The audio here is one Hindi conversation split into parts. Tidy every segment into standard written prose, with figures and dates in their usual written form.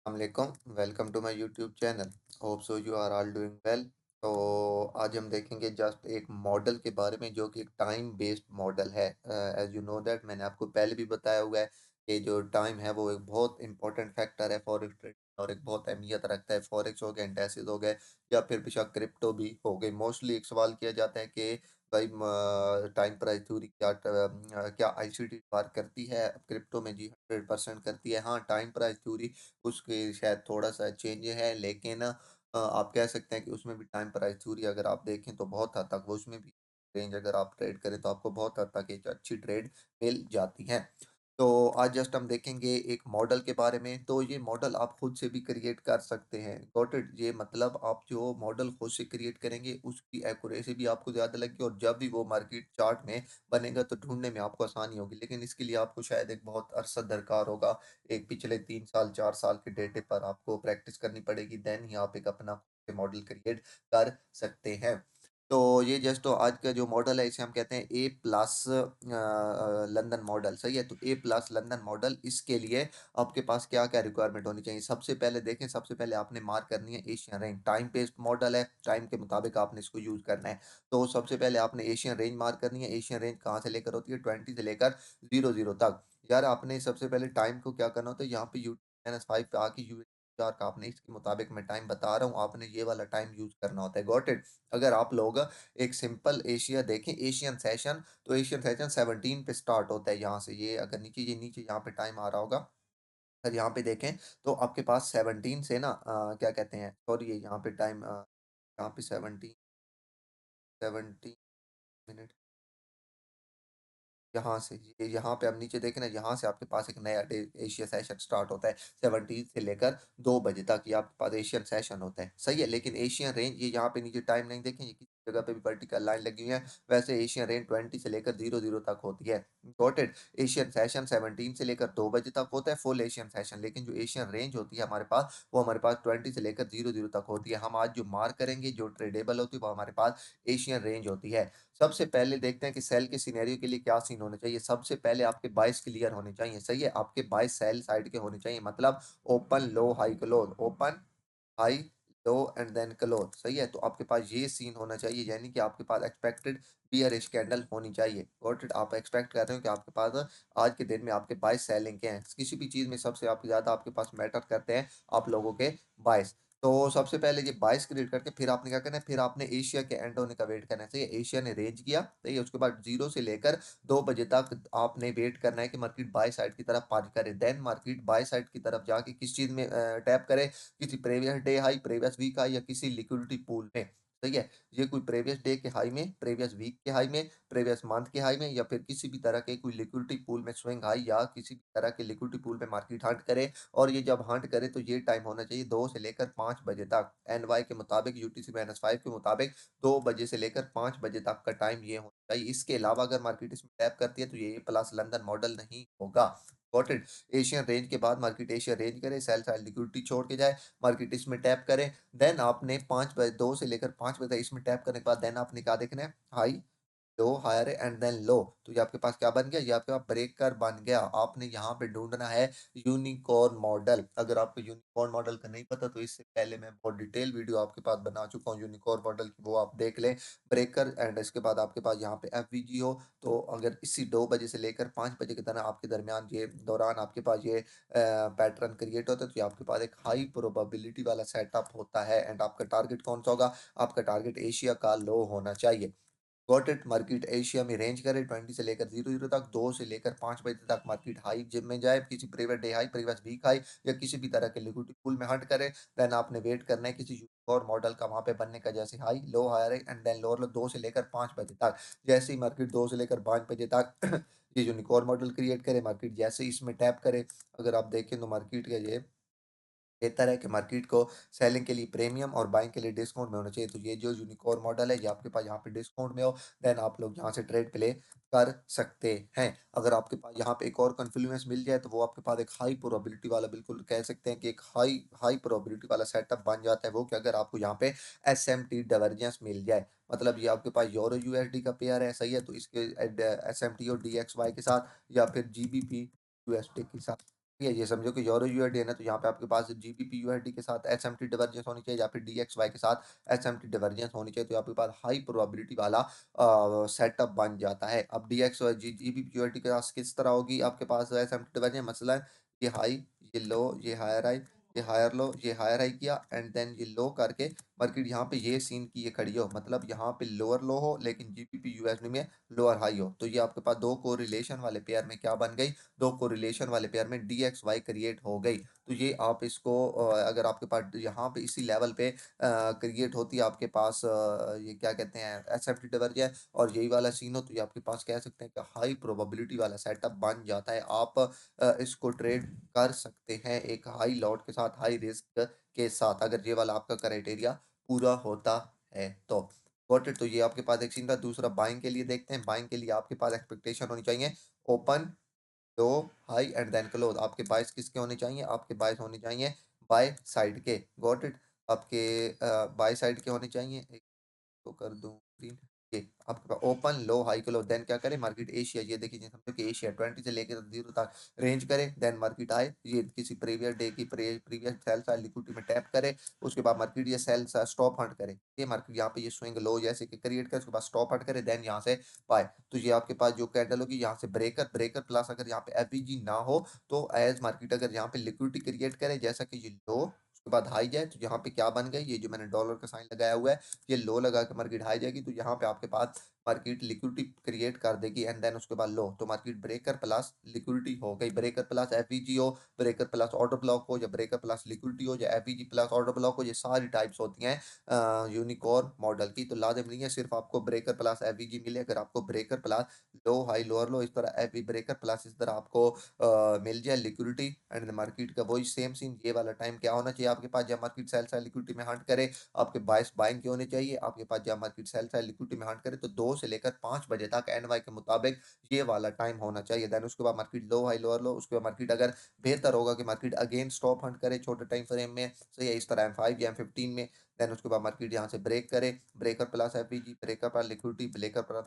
वालेकुम, welcome to my YouTube channel. Hope so you are all doing well. तो आज हम देखेंगे जस्ट एक मॉडल के बारे में जो कि एक टाइम बेस्ड मॉडल है। एज यू नो दैट मैंने आपको पहले भी बताया हुआ है कि जो टाइम है वो एक बहुत इंपॉर्टेंट फैक्टर है फॉरेक्स ट्रेड और एक बहुत अहमियत रखता है। फॉरेक्स हो गए, एंडेसिस हो गए या फिर बेशक क्रिप्टो भी हो गई। मोस्टली एक सवाल किया जाता है कि भाई टाइम प्राइस थ्योरी क्या आईसीटी बार करती है क्रिप्टो में? जी 100% करती है। हाँ, टाइम प्राइस थ्योरी उसके शायद थोड़ा-सा चेंज है, लेकिन आप कह सकते हैं कि उसमें भी टाइम प्राइस थ्योरी अगर आप देखें तो बहुत हद तक वो उसमें भी रेंज अगर आप ट्रेड करें तो आपको बहुत हद तक एक अच्छी ट्रेड मिल जाती है। तो आज जस्ट हम देखेंगे एक मॉडल के बारे में। तो ये मॉडल आप खुद से भी क्रिएट कर सकते हैं। Got it? ये मतलब आप जो मॉडल खुद से क्रिएट करेंगे उसकी एक्यूरेसी भी आपको ज़्यादा लगेगी और जब भी वो मार्केट चार्ट में बनेगा तो ढूँढने में आपको आसानी होगी। लेकिन इसके लिए आपको शायद एक बहुत अरसा दरकार होगा। एक पिछले 3 साल 4 साल के डेटे पर आपको प्रैक्टिस करनी पड़ेगी, देन ही आप एक अपना मॉडल क्रिएट कर सकते हैं। तो ये जस्ट तो आज का जो मॉडल है इसे हम कहते हैं ए प्लस लंदन मॉडल। सही है? तो ए प्लस लंदन मॉडल, इसके लिए आपके पास क्या-क्या रिक्वायरमेंट होनी चाहिए? सबसे पहले देखें, सबसे पहले आपने मार्क करनी है Asian range. Time based model है, टाइम के मुताबिक आपने इसको यूज़ करना है। तो सबसे पहले आपने एशियन रेंज मार्क करनी है। एशियन रेंज कहाँ से लेकर होती है? 20 से लेकर 00 तक। यार आपने सबसे पहले टाइम को क्या करना होता है, यहाँ पे -5 पे आके यूएसआर का आपने इसके मुताबिक मैं टाइम बता रहा हूँ, आपने ये वाला टाइम यूज़ करना होता है। Got it? अगर आप लोग एक सिंपल एशिया देखें, एशियन सेशन, तो एशियन सेशन 17 पे स्टार्ट होता है यहाँ से। ये अगर नीचे यहाँ पे टाइम आ रहा होगा, अगर यहाँ पे देखें तो आपके पास 17 से ना क्या कहते हैं, सॉरी ये यहाँ पे टाइम यहाँ पे 17 मिनट यहाँ से ये यहाँ पे आप नीचे देखें ना, यहाँ से आपके पास एक नया डे एशिया सेशन स्टार्ट होता है 17 से लेकर 2 बजे तक। ये आपके पास एशियन सेशन होता है। सही है? लेकिन एशियन रेंज, ये यहाँ पे नीचे टाइम नहीं देखें, ये किसी जगह पे भी वर्टिकल लाइन लगी हुई है। वैसे एशियन रेंज 20 से लेकर 00 तक होती है। Got it? एशियन सेशन 17 से लेकर 2 बजे तक होता है फुल एशियन सेशन, लेकिन जो एशियन रेंज होती है हमारे पास, वो हमारे पास 20 से लेकर 00 तक होती है। हम आज जो मार्क करेंगे, जो ट्रेडेबल होती है, वो हमारे पास एशियन रेंज होती है। सबसे पहले देखते हैं कि सेल के सिनेरियो के लिए क्या सीन होने चाहिए। सबसे पहले आपके बायस क्लियर होने चाहिए। सही है? आपके बायस सेल साइड के होने चाहिए, मतलब open low high close, open high low and then close. सही है? तो आपके पास ये सीन होना चाहिए, यानी कि आपके पास एक्सपेक्टेड बियरिश कैंडल होनी चाहिए। Got it? आप एक्सपेक्ट कर रहे हो कि आपके पास आज के दिन में आपके बायस सेलिंग के हैं। किसी भी चीज़ में सबसे आप ज़्यादा आपके पास मैटर करते हैं आप लोगों के बायस। तो सबसे पहले ये बायस क्रिएट करके फिर आपने क्या करना है, फिर आपने एशिया के एंड होने का वेट करना है। सही है? एशिया ने रेंज किया, सही है? उसके बाद 0 से लेकर 2 बजे तक आपने वेट करना है कि मार्केट बाय साइड की तरफ पाँच करे। देन मार्केट बाय साइड की तरफ जाके किस चीज़ में टैप करे? किसी previous day high, previous week high या किसी लिक्विडिटी पूल में। सही है? ये कोई प्रीवियस डे के हाई में, प्रीवियस वीक के हाई में, प्रीवियस मंथ के हाई में या फिर किसी भी तरह के कोई लिक्विडिटी पूल में स्विंग हाई या किसी भी तरह के लिक्विडिटी पूल में मार्केट हंट करे। और ये जब हंट करे तो ये टाइम होना चाहिए 2 से लेकर 5 बजे तक। एनवाई के मुताबिक, यूटीसी-5 के मुताबिक 2 बजे से लेकर 5 बजे तक का टाइम ये होना चाहिए। इसके अलावा अगर मार्केट इसमें टैप करती है तो ये प्लस लंदन मॉडल नहीं होगा। Got it? एशियन रेंज के बाद मार्केट एशिया रेंज करे, सेल साइड लिक्विडिटी छोड़ के जाए, मार्केट इसमें टैप करे। देन आपने 5 बजे, 2 से लेकर 5 बजे तक इसमें टैप करने के बाद देन आपने क्या देखना है? High, low, higher and then low. तो ये आपके पास क्या बन गया? ये आपके पास ब्रेकर बन गया। आपने यहाँ पे ढूँढना है यूनिकॉर्न मॉडल। अगर आपको यूनिकॉर्न मॉडल का नहीं पता तो इससे पहले मैं बहुत डिटेल वीडियो आपके पास बना चुका हूँ यूनिकॉर्न मॉडल की, वो आप देख लें। ब्रेकर एंड इसके बाद आपके पास यहाँ पे एफवीजी हो, तो अगर इसी 2 बजे से लेकर 5 बजे के तरह आपके दरमियान ये दौरान आपके पास ये पैटर्न क्रिएट होता है, तो ये आपके पास एक हाई प्रोबेबिलिटी वाला सेटअप होता है। एंड आपका टारगेट कौन सा होगा? आपका टारगेट एशिया का लो होना चाहिए। Got it? मार्केट एशिया में रेंज करे 20 से लेकर 00 तक, 2 से लेकर 5 बजे तक मार्केट हाई जिम में जाए, किसी previous day high, previous week high या किसी भी तरह के लिक्विडिटी पूल में हंट करे। देन आपने वेट करना है किसी और मॉडल का वहां पे बनने का, जैसे high low higher and then lower low 2 से लेकर 5 बजे तक। जैसे ही मार्केट 2 से लेकर 5 बजे तक ये यूनिकॉर्न मॉडल क्रिएट करे, मार्केट जैसे ही इसमें टैप करे, अगर आप देखें तो मार्केट का ये बेहतर है कि मार्केट को सेलिंग के लिए प्रीमियम और बाइंग के लिए डिस्काउंट में होना चाहिए। तो ये जो यूनिकॉर्न मॉडल है ये आपके पास यहाँ पे डिस्काउंट में हो, देन आप लोग यहाँ से ट्रेड प्ले कर सकते हैं। अगर आपके पास यहाँ पे एक और कन्फ्लुएंस मिल जाए तो वो आपके पास एक हाई प्रोबेबिलिटी वाला, बिल्कुल कह सकते हैं कि एक हाई हाई प्रोबेबिलिटी वाला सेटअप बन जाता है वो, कि अगर आपको यहाँ पे एसएमटी डाइवर्जेंस मिल जाए, मतलब ये आपके पास यूरो यूएसडी का पेयर है। सही है? तो इसके एसएमटी और डीएक्सवाई के साथ या फिर जीबीपी यूएसडी के साथ ये समझो कि यूरो यूएसडी है ना, तो यहाँ पे आपके पास जीबीपी यूएसडी के साथ एसएमटी डिवर्जेंस होनी चाहिए या फिर डीएक्सवाई के साथ एसएमटी डिवर्जेंस होनी चाहिए, तो आपके पास हाई प्रोबेबिलिटी वाला सेटअप बन जाता है। अब डीएक्सवाई जीबीपी यूएसडी के पास किस तरह होगी आपके पास एसएमटी डिवर्जेंस, मसलन ये हाई, ये लो, ये हायर हाई, ये हायर लो, ये हायर हाई किया एंड देन ये लो करके मार्केट यहाँ पे ये सीन की ये खड़ी हो, मतलब यहाँ पे लोअर लो हो लेकिन जीबीपी यूएसडी में लोअर हाई हो, तो ये आपके पास दो कोरिलेशन वाले पेयर में क्या बन गई, दो कोरिलेशन वाले पेयर में DXY क्रिएट हो गई। तो ये आप इसको अगर आपके पास यहाँ पे इसी लेवल पे क्रिएट होती है आपके पास ये क्या कहते हैं एसएफटी डिवर्जन और यही वाला सीन हो, तो ये आपके पास कह सकते हैं कि हाई प्रोबेबिलिटी वाला सेटअप बन जाता है। आप इसको ट्रेड कर सकते हैं एक हाई लॉट के साथ, हाई रिस्क के साथ, अगर ये वाला आपका क्राइटेरिया पूरा होता है तो। Got it. तो ये आपके पास एक सीन था। दूसरा बाइंग के लिए देखते हैं। बाइंग के लिए आपके पास एक्सपेक्टेशन होनी चाहिए open, low, high and then close. आपके बायस किसके होने चाहिए, आपके बायस होने चाहिए बाय साइड के। Got it. आपके बाय साइड के होने चाहिए। एक तो कर दूं ग्रीन, ये आपके पास open, low, high, close. Then क्या करे मार्केट एशिया, ये देखिए समझो कि एशिया 20 से लेकर 0 तक रेंज करे, देन मार्केट आए, ये किसी प्रीवियस डे की प्रीवियस सेल साइड लिक्विडिटी में टैप करे, उसके बाद मार्केट ये सेल स्टॉप हट करे, ये मार्केट यहाँ पे ये स्विंग लो जैसे कि क्रिएट करे, उसके बाद स्टॉप हट करे, देन यहाँ से बाय। तो ये आपके पास जो कैंडल होगी यहाँ से ब्रेकर, ब्रेकर प्लस अगर यहाँ पे एफईजी ना हो तो एज मार्केट अगर यहाँ पे लिक्विडिटी क्रिएट करे जैसा कि ये लो, उसके बाद हाई जाए, तो यहाँ पे क्या बन गई, ये जो मैंने डॉलर का साइन लगाया हुआ है, ये लो लगा के मार्केट हाई जाएगी, तो यहाँ पे आपके पास मार्केट लिक्विडिटी क्रिएट कर देगी एंड देन उसके बाद लो, तो मार्केट ब्रेकर प्लस लिक्विडिटी हो गई। ब्रेकर प्लस एफईजी हो, ब्रेकर प्लस ऑर्डर ब्लॉक हो, या ब्रेकर प्लस लिक्विडिटी हो, या एफईजी प्लस ऑर्डर ब्लॉक हो, ये सारी टाइप्स होती हैं यूनिकॉर्न मॉडल की। तो लाजिम नहीं है सिर्फ आपको ब्रेकर प्लस एफईजी मिले, अगर आपको breaker plus low, high, lower लो इस तरह एफई ब्रेकर प्लस इस तरह आपको मिल जाए लिक्विडिटी एंड मार्केट का वही सेम सीन, ये वाला टाइम क्या होना चाहिए आपके पास, जब मार्केट सेल साइड लिक्विडिटी में हंट करे, आपके बाइस बाइंग के होने चाहिए आपके पास, जब मार्केट सेल साइड लिक्विडिटी में हंट करे तो 2 से लेकर 5 बजे तक एनवाई के मुताबिक ये वाला टाइम होना चाहिए। देन उसके बाद मार्केट लो, हाई, लोअर लो, उसके बाद मार्केट अगर बेहतर होगा कि मार्केट अगेन स्टॉप हंट करे छोटे टाइम फ्रेम में, सही है, इस तरह M5 या M15 में, देन उसके बाद मार्केट यहाँ से ब्रेक करे, breaker plus FEG, breaker plus liquidity,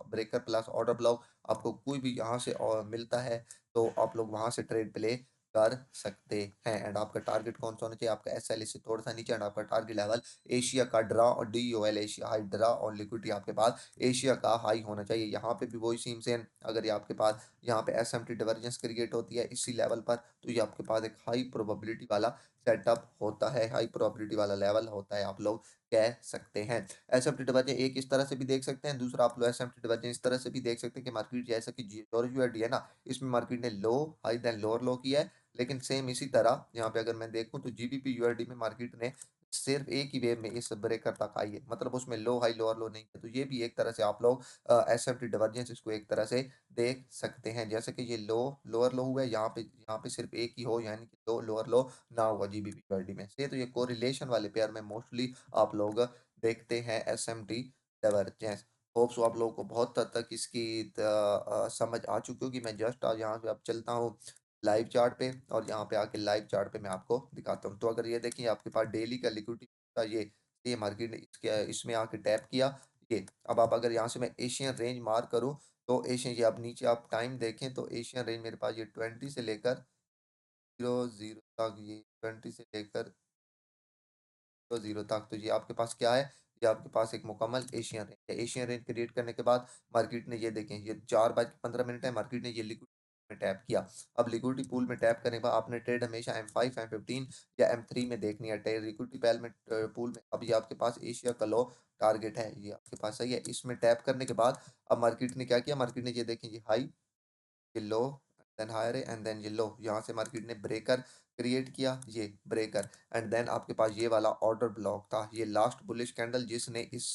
breaker plus order block, आपको कोई भी यहाँ से और मिलता है तो आप लोग वहां से ट्रेड प्ले कर सकते हैं। एंड आपका टारगेट कौन सा होना चाहिए, आपका एसएल इससे थोड़ा सा नीचे, एंड आपका टारगेट लेवल एशिया का ड्रा और DOL एशिया हाई ड्रा और लिक्विडिटी आपके पास एशिया का हाई होना चाहिए। यहाँ पे भी वही सेम सेम, अगर ये आपके पास यहाँ पे एसएमटी डिवर्जेंस क्रिएट होती है इसी लेवल पर, तो ये आपके पास एक हाई प्रोबेबिलिटी वाला सेटअप होता है, हाई प्रोबेबिलिटी वाला लेवल होता है, आप लोग कह सकते हैं। एसएमटी डिवर्जेंस एक इस तरह से भी देख सकते हैं, दूसरा आप लोग एसएमटी डिवर्जेंस इस तरह से भी देख सकते हैं कि मार्केट जैसा कि यूएसडी है ना, इसमें मार्केट ने लो, हाई, देन लोअर लो किया है, लेकिन सेम इसी तरह यहाँ पे अगर मैं देखूं तो जीबीपी यूएसडी में मार्केट ने सिर्फ एक ही वेव में इस ब्रेकर तक आई है, मतलब उसमें लो, हाई, लोअर लो नहीं है। तो ये भी एक तरह से आप लोग एसएमटी डिवर्जेंस इसको एक तरह से देख सकते हैं, जैसे कि ये लो, लोअर लो हुआ है, यहाँ पे सिर्फ एक ही हो, यानी कि लो, लोअर लो ना हुआ जीबीपी यूएसडी में से, तो ये कोरिलेशन वाले पेयर में मोस्टली आप लोग देखते हैं एसएमटी डिवर्जेंस। होप्स आप लोगों को बहुत हद तक इसकी समझ आ चुकी होगी। मैं जस्ट आज यहाँ पे अब चलता हूँ लाइव चार्ट पे, और यहाँ पे आके लाइव चार्ट पे मैं आपको दिखाता हूँ। तो अगर ये देखिए आपके पास डेली का लिक्विडिटी का ये मार्केट ने इसके इसमें आके टैप किया, ये अब आप अगर यहाँ से मैं एशियन रेंज मार्क करूँ तो एशियन, ये अब नीचे आप टाइम देखें तो एशियन रेंज मेरे पास ये 20 से लेकर 00 तक, ये 20 से लेकर तो 0 तक, तो ये आपके पास क्या है, ये आपके पास एक मुकम्मल एशियन रेंज है। एशियन रेंज क्रिएट करने के बाद मार्केट ने ये देखें, ये 4:15 है, मार्केट ने ये लिक्विडिटी में टैप किया। अब लिक्विडिटी पूल में टैप करने के बाद आपने ट्रेड हमेशा M5, M15 या M3 में देखनी है, ट्रेड लिक्विडिटी पैल में पूल में। अब ये आपके पास एशिया का लो टारगेट है, ये आपके पास सही है। इसमें टैप करने के बाद अब मार्केट ने क्या किया, मार्केट ने ये देखें, ये हाई, ये लो, देन हायर है एंड देन ये लो, यहाँ से मार्केट ने ब्रेकर क्रिएट किया, ये ब्रेकर, एंड देन आपके पास ये वाला ऑर्डर ब्लॉक था, ये लास्ट बुलिश कैंडल जिसने इस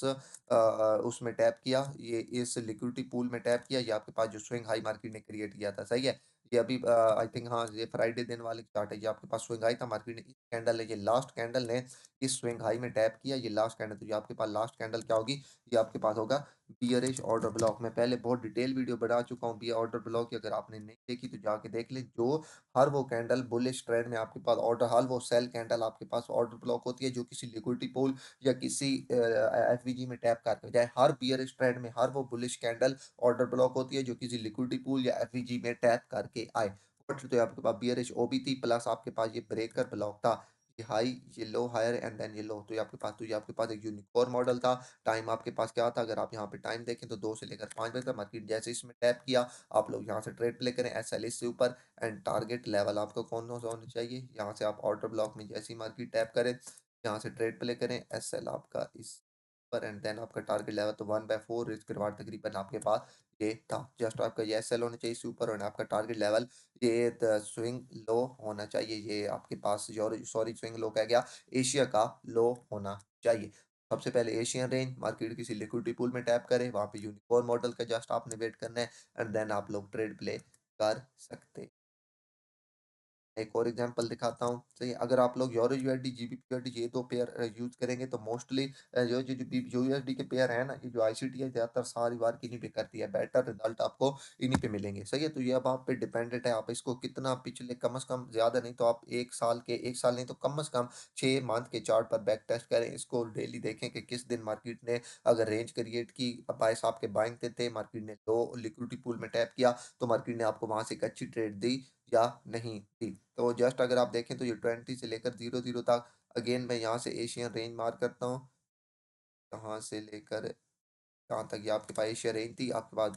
उसमें टैप किया, ये इस लिक्विडिटी पूल में टैप किया, ये आपके पास जो स्विंग हाई मार्केट ने क्रिएट किया था, सही है। ये अभी आई थिंक हाँ ये फ्राइडे दिन वाले चार्ट है, ये आपके पास स्विंग हाई था, मार्केट ने इस कैंडल है, ये लास्ट कैंडल ने इस स्विंग हाई में टैप किया, ये लास्ट कैंडल, तो ये आपके पास लास्ट कैंडल क्या होगी, ये आपके पास होगा बियरिश ऑर्डर ब्लॉक। मैं पहले बहुत डिटेल वीडियो बना चुका हूँ बियर ऑर्डर ब्लॉक की, अगर आपने नहीं देखी तो जाके देख ले। जो हर वो कैंडल बुलिश ट्रेंड में आपके पास ऑर्डर, हर वो सेल कैंडल आपके पास ऑर्डर ब्लॉक होती है जो किसी लिक्विडिटी पूल या किसी एफवीजी में टैप करके जाए, हर बियरिश ट्रेंड में हर वो बुलिश कैंडल ऑर्डर ब्लॉक होती है जो किसी लिक्विडिटी पूल या एफवीजी में टैप करके आए। तो आपके पास बियरिश ओबी थी प्लस आपके पास ये ब्रेकर ब्लॉक था। ये हाई, ये लो, हायर एंड देन ये लो। ये आपके पास एक यूनिकॉर्न मॉडल था। टाइम आपके पास क्या था? अगर आप यहाँ पे टाइम देखें तो 2 से लेकर 5 बजे तक मार्केट जैसे इसमें टैप किया, आप लोग यहाँ से ट्रेड प्ले करें एसएल से ऊपर एंड टारगेट लेवल आपका कौन-सा होना चाहिए? यहाँ से आप ऑर्डर ब्लॉक में जैसे ही मार्केट टैप करें, यहाँ से ट्रेड प्ले करें एसएल आपका इस पर एंड देन आपका टारगेट लेवल तो 1/4 रिस्क रिवार्ड तकरीबन आपके पास ये था। जस्ट आपका ये एसएल होना चाहिए इससे ऊपर और आपका टारगेट लेवल ये स्विंग लो होना चाहिए। ये आपके पास सॉरी स्विंग लो कह गया, एशिया का लो होना चाहिए। सबसे पहले एशियन रेंज मार्केट किसी लिक्विडिटी पूल में टैप करें, वहाँ पे यूनिकॉर्न मॉडल का जस्ट आपने वेट करना है एंड देन आप लोग ट्रेड प्ले कर सकते। एक और एग्जांपल दिखाता हूँ। सही है, अगर आप लोग यूरो यूएसडी, जीबीपी ये 2 पेयर यूज़ करेंगे तो मोस्टली जो यूएसडी के पेयर हैं ना, ये जो आईसीटी है ज़्यादातर सारी बार इन्हीं पे करती है। बेटर रिजल्ट आपको इन्हीं पे मिलेंगे। सही है, तो ये अब आप पे डिपेंडेंट है, आप इसको कितना पिछले कम से कम ज़्यादा नहीं तो आप 1 साल नहीं तो कम से कम 6 मंथ के चार्ट पर बैक टेस्ट करें। इसको डेली देखें कि किस दिन मार्केट ने अगर रेंज क्रिएट की, बायस आपके बाइंग के थे, मार्केट ने लो लिक्विडिटी पूल में टैप किया, तो मार्केट ने आपको वहाँ से एक अच्छी ट्रेड दी या नहीं दी। तो जस्ट अगर आप देखें तो ये 20 से लेकर 00 तक अगेन मैं यहाँ से एशियन रेंज मार्क करता हूँ। यहाँ से लेकर जहाँ तक ये आपके पास एशिया रेंज थी, आपके पास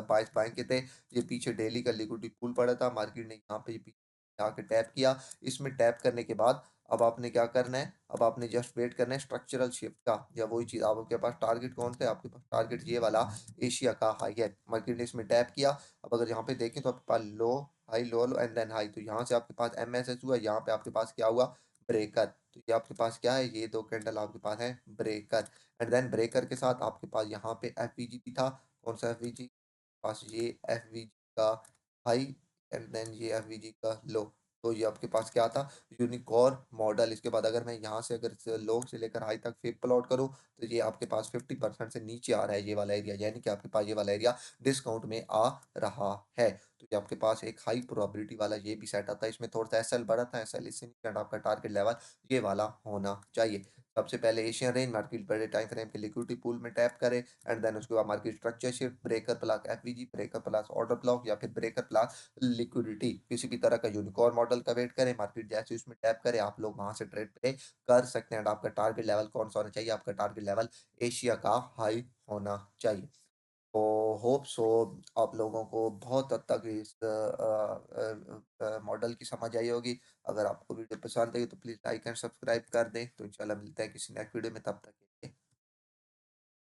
बाइस बाइंग के थे। ये पीछे डेली का लिक्विडिटी पूल पड़ा था, मार्केट ने यहाँ पे ये पीछे आके टैप किया। इसमें टैप करने के बाद अब आपने क्या करना है? अब आपने जस्ट वेट करना है स्ट्रक्चरल शिफ्ट का या वही चीज़ आपके पास टारगेट कौन सा है? आपके पास टारगेट ये वाला एशिया का हाई है। मार्केट ने इसमें टैप किया। अब अगर यहाँ पे देखें तो आपके पास low, high, low and then high. तो यहाँ से आपके पास एमएसएस हुआ, यहाँ पे आपके पास क्या हुआ? ब्रेकर। तो ये आपके पास क्या है? ये 2 कैंडल आपके पास है ब्रेकर एंड देन ब्रेकर के साथ आपके पास यहाँ पे एफवीजी भी था। कौन सा एफवीजी? पास ये एफवीजी का हाई एंड देन ये एफवीजी का लो। तो ये आपके पास क्या था? Unicorn model. इसके बाद अगर मैं यहाँ से अगर लो से लेकर हाई तक फिर प्लॉट करूँ तो ये आपके पास 50% से नीचे आ रहा है ये वाला एरिया, यानी कि आपके पास ये वाला एरिया डिस्काउंट में आ रहा है। तो ये आपके पास एक हाई प्रोबेबिलिटी वाला ये भी सेट आता है। इसमें थोड़ा सा एसएल बढ़ा था, एसएल इससे नीचे एंड आपका टारगेट लेवल ये वाला होना चाहिए। सबसे पहले एशियन रेंज मार्केट बड़े टाइम फ्रेम के लिक्विडिटी पूल में टैप करें एंड देन उसके बाद market structure shift, breaker plus FVG, breaker plus order block या फिर ब्रेकर प्लस लिक्विडिटी किसी भी तरह का यूनिकॉर्न मॉडल का वेट करें। मार्केट जैसे उसमें टैप करें आप लोग वहां से ट्रेड प्ले कर सकते हैं एंड आपका टारगेट लेवल कौन सा होना चाहिए? आपका टारगेट लेवल एशिया का हाई होना चाहिए। तो होप सो आप लोगों को बहुत हद तक इस मॉडल की समझ आई होगी। अगर आपको वीडियो पसंद आई तो प्लीज़ लाइक एंड सब्सक्राइब कर दें। तो इंशाल्लाह मिलते हैं किसी नेक्स्ट वीडियो में, तब तक के लिए